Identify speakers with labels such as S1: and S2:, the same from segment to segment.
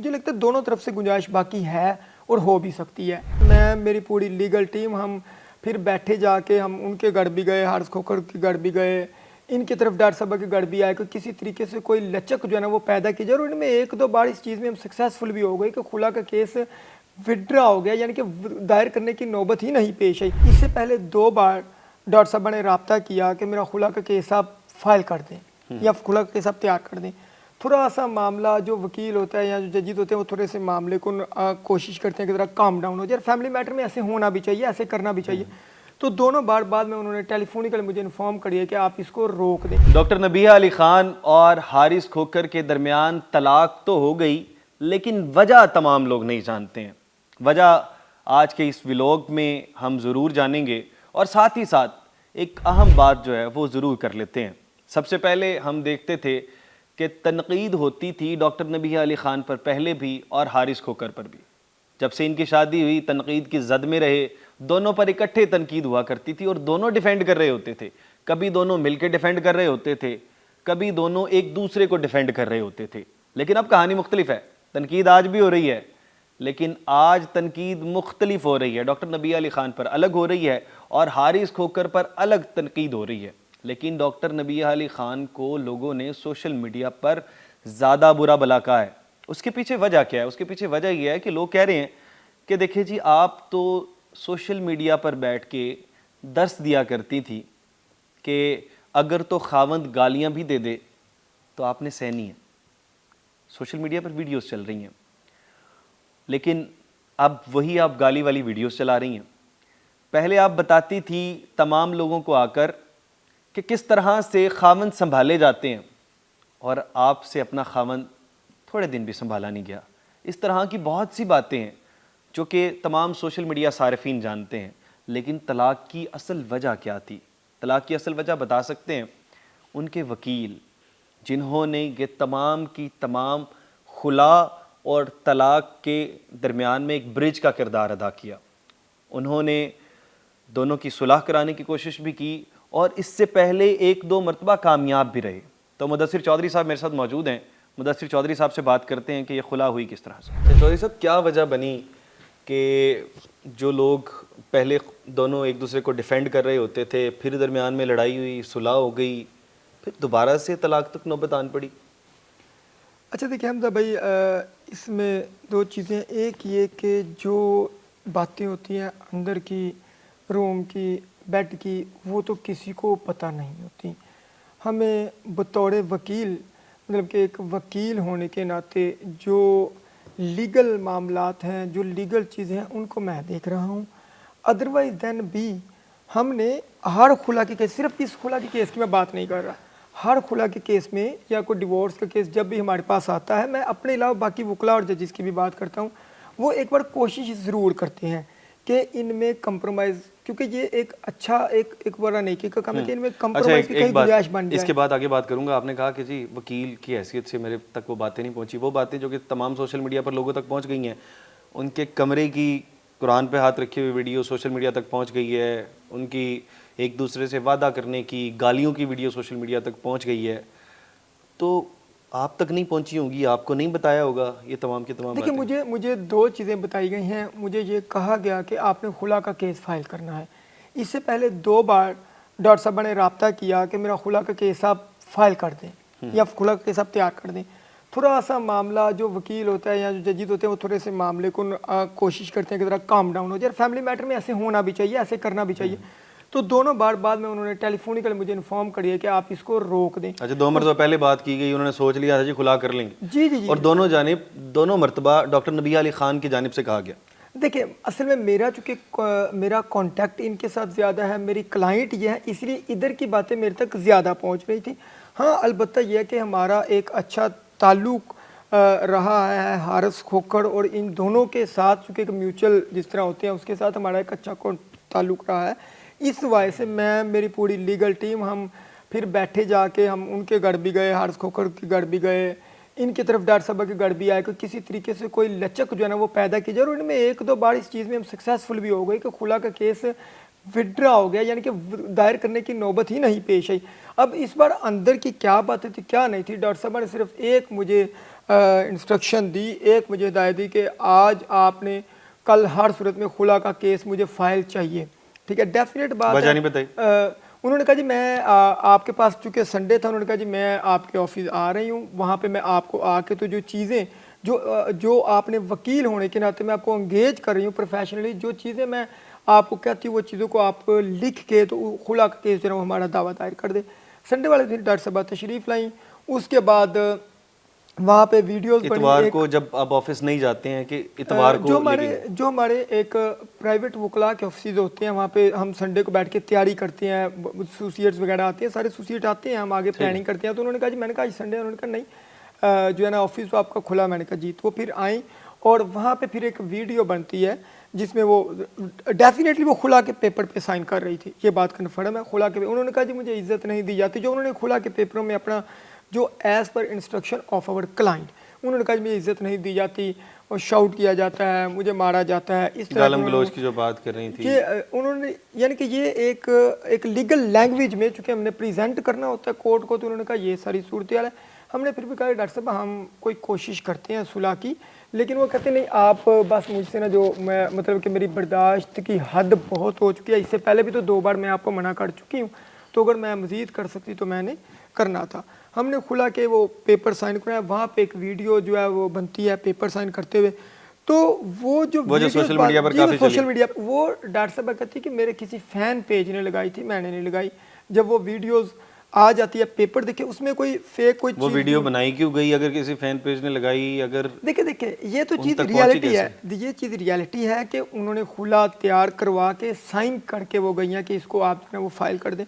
S1: मुझे लगता है दोनों तरफ से गुंजाइश बाकी है और हो भी सकती है। मैं, मेरी पूरी लीगल टीम, हम फिर बैठे जाके हम उनके घर भी गए, हारिस खोखर के घर भी गए, इनकी तरफ डॉक्टर साहब के घर भी आए कि किसी तरीके से कोई लचक जो है ना वो पैदा की जाए। और इनमें एक दो बार इस चीज़ में हम सक्सेसफुल भी हो गए कि खुला का केस विड्रा हो गया, यानी कि दायर करने की नौबत ही नहीं पेश आई। इससे पहले 2 बार डॉक्टर साहब ने रब्ता किया कि मेरा खुला का केस आप फाइल कर दें या खुला का केस आप तैयार कर दें। थोड़ा सा मामला जो वकील होता है या जो जजिद होते हैं वो थोड़े से मामले को कोशिश करते हैं कि ज़रा काम डाउन हो जाए। फैमिली मैटर में ऐसे होना भी चाहिए, ऐसे करना भी चाहिए। तो दोनों बार बाद में उन्होंने टेलीफोनिकली मुझे इन्फॉर्म करिए कि आप इसको रोक दें।
S2: डॉक्टर नबीहा अली खान और हारिस खोखर के दरमियान तलाक तो हो गई, लेकिन वजह तमाम लोग नहीं जानते हैं। वजह आज के इस व्लॉग में हम ज़रूर जानेंगे और साथ ही साथ एक अहम बात जो है वो ज़रूर कर लेते हैं। सबसे पहले हम देखते थे कि तनकीद होती थी डॉक्टर नबीहा अली खान पर पहले भी और हारिस खोखर पर भी। जब से इनकी शादी हुई तनकीद की जद में रहे, दोनों पर इकट्ठे तनकीद हुआ करती थी और दोनों डिफेंड कर रहे होते थे। कभी दोनों मिलकर डिफेंड कर रहे होते थे, कभी दोनों एक दूसरे को डिफेंड कर रहे होते थे। लेकिन अब कहानी मुख्तलिफ है। तनकीद आज भी हो रही है, लेकिन आज तनकीद मुख्तलिफ हो रही है। डॉक्टर नबीहा अली खान पर अलग हो रही है और हारिस खोखर पर अलग तनकीद हो रही है। लेकिन डॉक्टर नबीहा अली खान को लोगों ने सोशल मीडिया पर ज़्यादा बुरा भला कहा है। उसके पीछे वजह क्या है? उसके पीछे वजह यह है कि लोग कह रहे हैं कि देखिए जी, आप तो सोशल मीडिया पर बैठ के दर्स दिया करती थी कि अगर तो खावंद गालियां भी दे दे तो आपने सहनी है। सोशल मीडिया पर वीडियोस चल रही हैं, लेकिन अब वही आप गाली वाली वीडियोस चला रही हैं। पहले आप बताती थी तमाम लोगों को आकर कि किस तरह से खावंद संभाले जाते हैं, और आपसे अपना खावंद थोड़े दिन भी संभाला नहीं गया। इस तरह की बहुत सी बातें हैं जो कि तमाम सोशल मीडिया सारिफीन जानते हैं। लेकिन तलाक की असल वजह क्या थी? तलाक की असल वजह बता सकते हैं उनके वकील, जिन्होंने ये तमाम की तमाम खुला और तलाक के दरमियान में एक ब्रिज का किरदार अदा किया। उन्होंने दोनों की सुलह कराने की कोशिश भी की और इससे पहले 1-2 मरतबा कामयाब भी रहे। तो मुदस्सिर चौधरी साहब मेरे साथ मौजूद हैं। मुदस्सिर चौधरी साहब से बात करते हैं कि ये खुला हुई किस तरह से। चौधरी साहब, क्या वजह बनी कि जो लोग पहले दोनों एक दूसरे को डिफेंड कर रहे होते थे, फिर दरमियान में लड़ाई हुई, सुलह हो गई, फिर दोबारा से तलाक तक नौबत आन पड़ी?
S1: अच्छा देखिए हमजा भाई, इसमें 2 चीज़ें। एक ये कि जो बातें होती हैं अंदर की, रूम की, बेड की, वो तो किसी को पता नहीं होती। हमें बतौर वकील, मतलब कि एक वकील होने के नाते जो लीगल मामलात हैं, जो लीगल चीज़ें हैं, उनको मैं देख रहा हूँ। अदरवाइज़ देन भी हमने हर खुला के केस, सिर्फ इस खुला के केस की मैं बात नहीं कर रहा, हर खुला के केस में या कोई डिवोर्स का केस जब भी हमारे पास आता है, मैं अपने अलावा बाकी वकला और जजेस की भी बात करता हूँ, वो एक बार कोशिश ज़रूर करते हैं कि इनमें कंप्रोमाइज़, क्योंकि ये एक अच्छा एक बड़ा नहीं कि काम है कि इनमें कंप्रोमाइज़ की कहीं गुंजाइश बन जाए।
S2: इसके बाद आगे बात करूंगा। आपने कहा कि जी वकील की हैसियत से मेरे तक वो बातें नहीं पहुंची, वो बातें जो कि तमाम सोशल मीडिया पर लोगों तक पहुंच गई हैं। उनके कमरे की कुरान पे हाथ रखे हुए वीडियो सोशल मीडिया तक पहुंच गई है, उनकी एक दूसरे से वादा करने की गालियों की वीडियो सोशल मीडिया तक पहुंच गई है। तो आप तक नहीं पहुंची होंगी, आपको नहीं बताया होगा ये तमाम की तमाम
S1: देखिए,
S2: बातें?
S1: मुझे 2 चीज़ें बताई गई हैं। मुझे ये कहा गया कि आपने खुला का केस फाइल करना है। इससे पहले 2 बार डॉक्टर साहब ने रब्ता किया कि मेरा खुला का केस आप फाइल कर दें या खुला का केस आप तैयार कर दें। थोड़ा सा मामला जो वकील होता है या जो जजिद होते हैं वो थोड़े से मामले को कोशिश करते हैं कि ज़रा काम डाउन हो जाए। फैमिली मैटर में ऐसे होना भी चाहिए, ऐसे करना भी चाहिए। तो दोनों बार बाद में उन्होंने टेलीफोनिकली मुझे इन्फॉर्म करिए कि आप इसको रोक दें।
S2: अच्छा, 2 मरतबा पहले बात की गई, उन्होंने सोच लिया था जी खुला कर लेंगे।
S1: जी जी जी।
S2: और दोनों मरतबा डॉक्टर नबीहा अली खान की जानिब से कहा गया।
S1: देखिए, असल में मेरा चूँकि मेरा कांटेक्ट इनके साथ ज़्यादा है, मेरी क्लाइंट ये है, इसलिए इधर की बातें मेरे तक ज़्यादा पहुंच रही थी। हाँ, अलबत्ता यह है कि हमारा एक अच्छा ताल्लुक़ रहा है हारिस खोखर और इन दोनों के साथ, चूँकि एक म्यूचुअल जिस तरह होते हैं उसके साथ हमारा एक अच्छा ताल्लुक़ रहा है। इस वजह से मैं, मेरी पूरी लीगल टीम, हम फिर बैठे जाके हम उनके घर भी गए, हारिस खोखर के घर भी गए, इनकी तरफ डॉक्टर साहब के घर भी आए कि किसी तरीके से कोई लचक जो है ना वो पैदा की जाए। और इनमें 1-2 बार इस चीज़ में हम सक्सेसफुल भी हो गए कि खुला का केस विड्रा हो गया, यानी कि दायर करने की नौबत ही नहीं पेश आई। अब इस बार अंदर की क्या बातें थी, क्या नहीं थी, डॉक्टर साहब ने सिर्फ एक मुझे इंस्ट्रक्शन दी, एक मुझे हिदायत दी कि आज आपने कल हर सूरत में खुला का केस मुझे फाइल चाहिए, ठीक है। डेफिनेट बात
S2: वजह
S1: है।
S2: नहीं बताई?
S1: उन्होंने कहा जी मैं आपके पास, चूँकि संडे था, उन्होंने कहा जी मैं आपके ऑफिस आ रही हूँ, वहाँ पे मैं आपको आके तो जो चीज़ें जो आपने वकील होने के नाते मैं आपको अंगेज कर रही हूँ प्रोफेशनली, जो चीज़ें मैं आपको कहती हूँ वो चीज़ों को आप लिख के तो खुला का केस जो है वो हमारा दावा दायर कर दे। संडे वाले दिन डॉक्टर साहब तशरीफ़ लाई। उसके बाद वहाँ पे वीडियोस बनी।
S2: इतवार को जब आप ऑफिस नहीं जाते हैं कि इतवार को
S1: जो हमारे एक प्राइवेट वकला के ऑफिस होते हैं, वहाँ पे हम संडे को बैठ के तैयारी करते हैं, एसोसिएट्स वगैरह आते हैं, सारे एसोसिएट आते हैं, हम आगे प्लानिंग करते हैं। तो उन्होंने कहा जी, मैंने कहा संडे, उन्होंने कहा नहीं जो है ना ऑफिस तो आपका खुला। मैंने कहा जी। तो फिर आई और वहाँ पे फिर एक वीडियो बनती है जिसमें वो डेफिनेटली वो खुला के पेपर पे साइन कर रही थी, ये बात कन्फर्म है। खुला के उन्होंने कहा जी मुझे इज्जत नहीं दी जाती, जो उन्होंने खुला के पेपरों में अपना जो as per instruction of our client, उन्होंने कहा मुझे इज्जत नहीं दी जाती और शाउट किया जाता है, मुझे मारा जाता है, इस तरह
S2: गालम गलौज की जो बात कर रही थी,
S1: ये उन्होंने, यानी कि ये एक लीगल लैंग्वेज में चूँकि हमने प्रेजेंट करना होता है कोर्ट को, तो उन्होंने कहा ये सारी सूरत हाल है। हमने फिर भी कहा डॉक्टर साहब हम कोई कोशिश करते हैं सुलह की, लेकिन वो कहते नहीं आप बस मुझसे ना, जो मैं मतलब कि मेरी बर्दाश्त की हद बहुत हो चुकी है, इससे पहले भी तो 2 बार मैं आपको मना कर चुकी हूँ, तो अगर मैं मज़ीद कर सकती तो मैंने करना था। हमने खुला के वो पेपर साइन कराया, वहाँ पे एक वीडियो जो है वो बनती है पेपर साइन करते हुए। तो वो जो
S2: सोशल मीडिया पर काफी
S1: सोशल मीडिया पर वो डॉक्टर साहब कहती कि मेरे किसी फ़ैन पेज ने लगाई थी, मैंने नहीं लगाई। जब वो वीडियोज़ आ जाती है पेपर देखे, उसमें कोई फेक कोई
S2: वो वीडियो बनाई क्यों गई अगर किसी फैन पेज ने लगाई? अगर
S1: देखिए ये तो चीज़ रियलिटी है, ये चीज़ रियलिटी है कि उन्होंने खुला तैयार करवा के साइन करके वो गई हैं कि इसको आप जो है वो फाइल कर दें।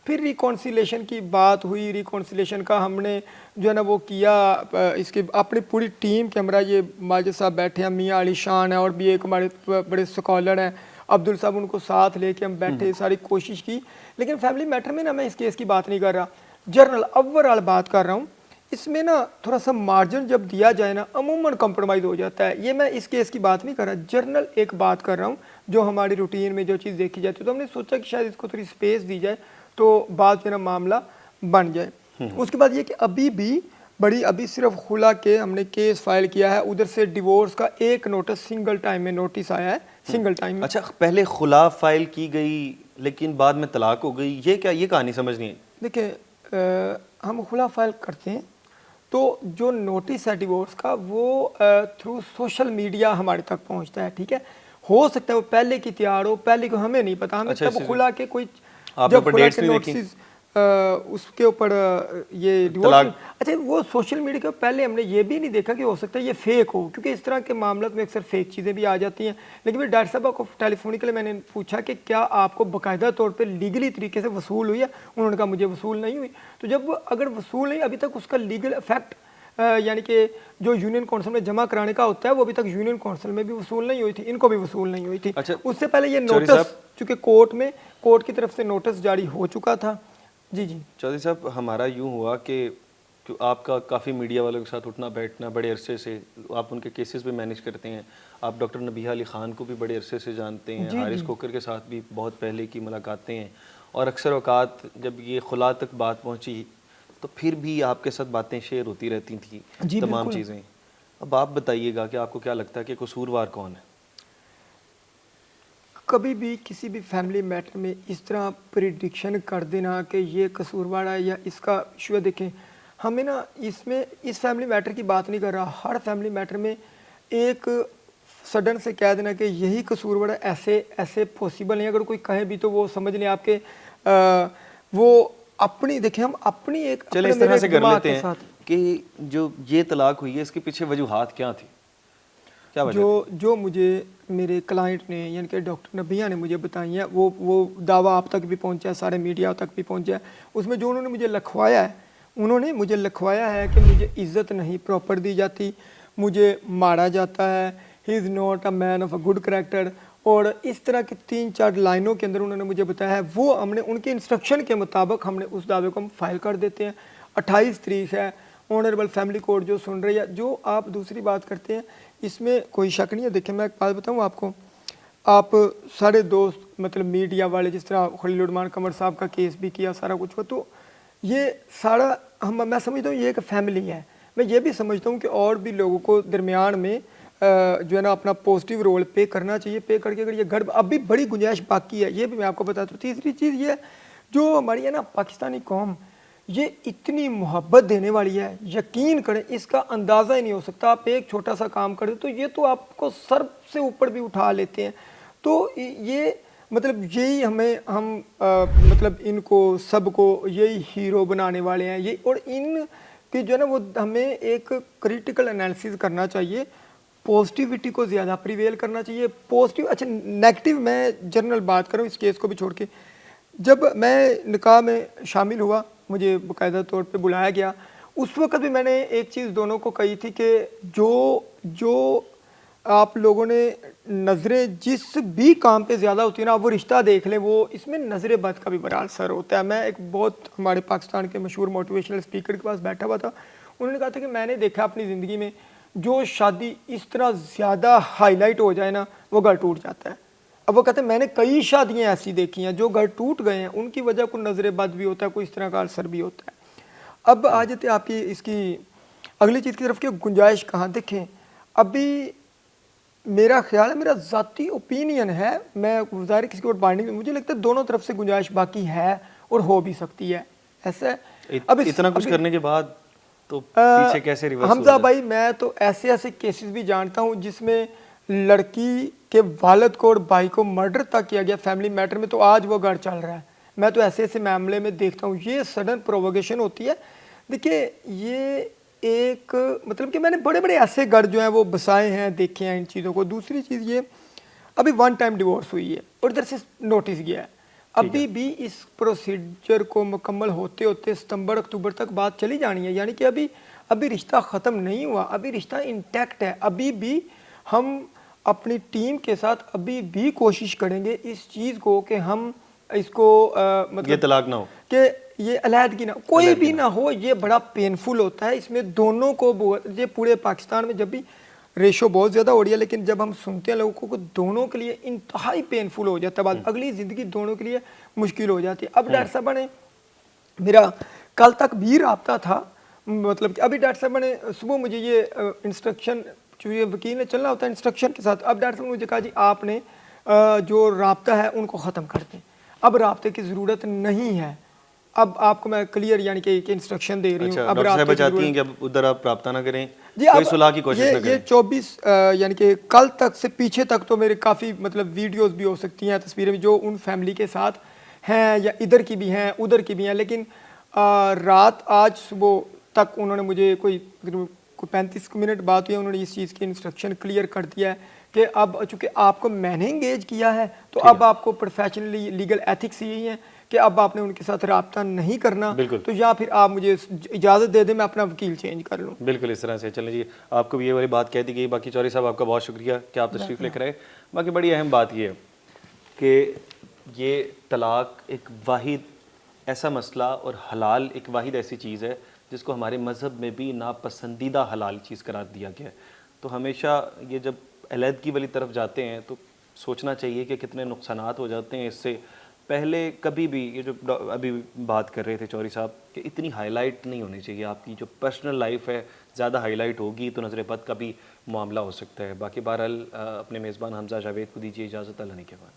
S1: फिर रिकॉन्सिलेशन की बात हुई, रिकॉन्सिलेशन का हमने जो है ना वो किया, इसकी अपनी पूरी टीम के हमरा ये माजिद साहब बैठे हैं, मियाँ अली शान है और भी एक हमारे बड़े स्कॉलर हैं अब्दुल साहब, उनको साथ लेके हम बैठे, सारी कोशिश की। लेकिन फैमिली मैटर में ना मैं इस केस की बात नहीं कर रहा, जर्नल ओवरऑल बात कर रहा हूँ। इसमें ना थोड़ा सा मार्जिन जब दिया जाए ना अमूमन कंप्रोमाइज़ हो जाता है। ये मैं इस केस की बात नहीं कर रहा, जर्नल एक बात कर रहा हूँ जो हमारी रूटीन में जो चीज़ देखी जाती है। तो हमने सोचा कि शायद इसको थोड़ी स्पेस दी जाए तो बात जो है ना मामला बन जाए। उसके बाद ये कि अभी सिर्फ खुला के हमने केस फाइल किया है, उधर से डिवोर्स का एक नोटिस सिंगल टाइम में नोटिस आया है, सिंगल टाइम में।
S2: अच्छा, पहले खुला फाइल की गई लेकिन बाद में तलाक हो गई, ये क्या, ये कहानी समझ नहीं है।
S1: देखिए हम खुला फाइल करते हैं तो जो नोटिस है डिवोर्स का वो थ्रू सोशल मीडिया हमारे तक पहुंचता है, ठीक है। हो सकता है वो पहले की तैयार हो, पहले को हमें नहीं पता, हमें तब खुला के कोई जब खुला के नोटिस उसके ऊपर ये डिवोर्स। अच्छा, वो सोशल मीडिया के पहले हमने ये भी नहीं देखा कि हो सकता है ये फेक हो, क्योंकि इस तरह के मामलों में अक्सर फेक चीज़ें भी आ जाती हैं। लेकिन फिर डॉक्टर साहब को टेलीफोनिकली मैंने पूछा कि क्या आपको बाकायदा तौर पे लीगली तरीके से वसूल हुई है? उन्होंने कहा मुझे वसूल नहीं हुई। तो जब अगर वसूल नहीं, अभी तक उसका लीगल इफेक्ट यानी कि जो यूनियन काउंसिल में जमा कराने का होता है वो अभी तक यूनियन काउंसिल में भी वसूल नहीं हुई थी, इनको भी वसूल नहीं हुई थी।
S2: अच्छा,
S1: उससे पहले ये नोटिस चूँकि कोर्ट की तरफ से नोटिस जारी हो चुका था। जी
S2: चौधरी साहब, हमारा यूँ हुआ कि आपका काफ़ी मीडिया वालों के साथ उठना बैठना बड़े अरसे से, आप उनके केसेस भी मैनेज करते हैं, आप डॉक्टर नबीहा अली ख़ान को भी बड़े अरसे से जानते हैं, हारिस खोकर के साथ भी बहुत पहले की मुलाकातें हैं, और अक्सर औकात जब ये खुला तक बात पहुँची तो फिर भी आपके साथ बातें शेयर होती रहती थी, तमाम चीज़ें। अब आप बताइएगा कि आपको क्या लगता है कि कसूरवार कौन है?
S1: कभी भी किसी भी फैमिली मैटर में इस तरह प्रिडिक्शन कर देना कि ये कसूरवार है या इसका इशू, देखें हमें ना इसमें इस फैमिली मैटर की बात नहीं कर रहा, हर फैमिली मैटर में एक सडन से कह देना कि यही कसूरवार है, ऐसे पॉसिबल नहीं। अगर कोई कहे भी तो वो समझ लें आपके वो अपनी, देखें हम अपनी एक
S2: चले इस तरह से कर लेते हैं कि जो ये तलाक हुई है इसके पीछे वजूहात क्या थी, क्या वजह?
S1: जो मुझे मेरे क्लाइंट ने यानी कि डॉक्टर नबिया ने मुझे बताई है, वो दावा आप तक भी पहुंचा है, सारे मीडिया तक भी पहुंचा है। उसमें जो उन्होंने मुझे लिखवाया है, उन्होंने मुझे लिखवाया है कि मुझे इज़्ज़त नहीं प्रॉपर दी जाती, मुझे मारा जाता है, he is not a man of a good character, और इस तरह की 3-4 लाइनों के अंदर उन्होंने मुझे बताया है। वो हमने उनके इंस्ट्रक्शन के मुताबिक हमने उस दावे को हम फाइल कर देते हैं। 28 तारीख है, ऑनरेबल फैमिली कोर्ट जो सुन रही है। जो आप दूसरी बात करते हैं इसमें कोई शक नहीं है। देखिए मैं एक बात बताऊँ आपको, आप सारे दोस्त मतलब मीडिया वाले, जिस तरह खलीलुर कमर साहब का केस भी किया, सारा कुछ हुआ, तो ये सारा मैं समझता हूँ ये एक फैमिली है। میں یہ بھی سمجھتا ہوں کہ اور بھی لوگوں کو درمیان میں جو ہے نا اپنا پازیٹیو رول پے کرنا چاہیے. پے کر کے اگر یہ گھر ابھی بڑی گنجائش باقی ہے, یہ بھی میں آپ کو بتاتا ہوں. تیسری چیز یہ ہے جو ہماری ہے نا پاکستانی قوم, یہ اتنی محبت دینے والی ہے, یقین کریں اس کا اندازہ ہی نہیں ہو سکتا. آپ ایک چھوٹا سا کام کریں تو یہ تو آپ کو سر سے اوپر بھی اٹھا لیتے ہیں. تو یہ مطلب یہی ہم مطلب ان کو سب کو یہی ہیرو بنانے والے ہیں. یہ اور ان کی جو ہے نا وہ ہمیں ایک کریٹیکل انالیسز کرنا چاہیے, پازیٹیوٹی کو زیادہ پریویل کرنا چاہیے. پازیٹیو اچھا نیگیٹو میں جنرل بات کروں اس کیس کو بھی چھوڑ کے, جب میں نکاح میں شامل ہوا مجھے باقاعدہ طور پہ بلایا گیا, اس وقت بھی میں نے ایک چیز دونوں کو کہی تھی کہ جو آپ لوگوں نے نظریں جس بھی کام پہ زیادہ ہوتی ہیں نا, وہ رشتہ دیکھ لیں, وہ اس میں نظر بد کا بھی بڑا اثر ہوتا ہے. میں ایک بہت ہمارے پاکستان کے مشہور موٹیویشنل اسپیکر کے پاس بیٹھا ہوا تھا, انہوں نے کہا تھا کہ میں نے دیکھا اپنی زندگی میں جو شادی اس طرح زیادہ ہائی لائٹ ہو جائے نا وہ گھر ٹوٹ جاتا ہے. اب وہ کہتے ہیں میں نے کئی شادیاں ایسی دیکھی ہیں جو گھر ٹوٹ گئے ہیں, ان کی وجہ کوئی نظر بد بھی ہوتا ہے, کوئی اس طرح کا اثر بھی ہوتا ہے. اب آ جاتے آپ کی اس کی اگلی چیز کی طرف کہ گنجائش کہاں. دیکھیں ابھی میرا خیال ہے, میرا ذاتی اوپینین ہے, میں ظاہر کسی کو بائنڈنگ, مجھے لگتا ہے دونوں طرف سے گنجائش باقی ہے اور ہو بھی سکتی ہے. ایسا ہے اب
S2: اتنا کچھ کرنے کے بعد تو پیچھے کیسے ریورس ہو
S1: حمزہ
S2: جائے؟
S1: بھائی میں تو ایسے کیسز بھی جانتا ہوں جس میں لڑکی کے والد کو اور بھائی کو مرڈر تک کیا گیا فیملی میٹر میں, تو آج وہ گھر چل رہا ہے. میں تو ایسے معاملے میں دیکھتا ہوں. یہ سڈن پرووگیشن ہوتی ہے. دیکھیے یہ ایک مطلب کہ میں نے بڑے ایسے گھر جو ہیں وہ بسائے ہیں, دیکھے ہیں ان چیزوں کو. دوسری چیز یہ ابھی 1 ٹائم ڈیورس ہوئی ہے اور ادھر سے نوٹس گیا ہے, ابھی بھی اس پروسیجر کو مکمل ہوتے ہوتے ستمبر اکتوبر تک بات چلی جانی ہے. یعنی کہ ابھی رشتہ ختم نہیں ہوا, ابھی رشتہ انٹیکٹ ہے. ابھی بھی ہم اپنی ٹیم کے ساتھ ابھی بھی کوشش کریں گے اس چیز کو کہ ہم اس کو مطلب
S2: یہ طلاق نہ ہو,
S1: کہ یہ علیحدگی نہ کوئی بھی نہ ہو. یہ بڑا پینفل ہوتا ہے, اس میں دونوں کو یہ پورے پاکستان میں جب بھی ریشو بہت زیادہ ہو رہی ہے, لیکن جب ہم سنتے ہیں لوگوں کو دونوں کے لیے انتہائی پینفل ہو جاتا ہے, بعد اگلی زندگی دونوں کے لیے مشکل ہو جاتی ہے. اب ڈاکٹر صاحب نے میرا کل تک بھی رابطہ تھا, مطلب کہ ابھی ڈاکٹر صاحب نے صبح مجھے یہ انسٹرکشن, چونکہ وکیل نے چلنا ہوتا ہے انسٹرکشن کے ساتھ, اب ڈاکٹر صاحب نے مجھے کہا جی آپ نے جو رابطہ ہے ان کو ختم کر دیں, اب رابطے کی ضرورت نہیں ہے. اب آپ کو میں کلیئر یعنی کہ انسٹرکشن دے رہی ہوں. اب
S2: ڈاکٹر صاحبہ چاہتی ہیں کہ اب ادھر آپ رابطہ نہ کریں, کوئی صلح کی کوشش نہ کریں.
S1: یہ 24 یعنی کہ کل تک سے پیچھے تک تو میرے کافی مطلب ویڈیوز بھی ہو سکتی ہیں, تصویریں بھی جو ان فیملی کے ساتھ ہیں یا ادھر کی بھی ہیں ادھر کی بھی ہیں. لیکن رات آج صبح تک انہوں نے مجھے کوئی 35 منٹ بعد ہوئی, انہوں نے اس چیز کی انسٹرکشن کلیئر کر دیا ہے کہ اب چونکہ آپ کو میں نے انگیج کیا ہے تو اب آپ کو پروفیشنلی لیگل ایتھکس یہی ہیں کہ اب آپ نے ان کے ساتھ رابطہ نہیں کرنا, تو یا پھر آپ مجھے اجازت دے دیں میں اپنا وکیل چینج کر لوں.
S2: بالکل اس طرح سے چلیں جی, آپ کو بھی یہ والی بات کہہ دی گئی. باقی چوہری صاحب آپ کا بہت شکریہ کہ آپ تشریف لے کر آئے. باقی بڑی اہم بات یہ ہے کہ یہ طلاق ایک واحد ایسا مسئلہ اور حلال ایک واحد ایسی چیز ہے جس کو ہمارے مذہب میں بھی ناپسندیدہ حلال چیز قرار دیا گیا ہے. تو ہمیشہ یہ جب علیحدگی والی طرف جاتے ہیں تو سوچنا چاہیے کہ کتنے نقصانات ہو جاتے ہیں اس سے. پہلے کبھی بھی یہ جو ابھی بات کر رہے تھے چوہری صاحب کہ اتنی ہائی لائٹ نہیں ہونی چاہیے, آپ کی جو پرسنل لائف ہے زیادہ ہائی لائٹ ہوگی تو نظر بد کا بھی معاملہ ہو سکتا ہے. باقی بہرحال اپنے میزبان حمزہ جاوید کو دیجیے اجازت, اللہ نے کے بعد.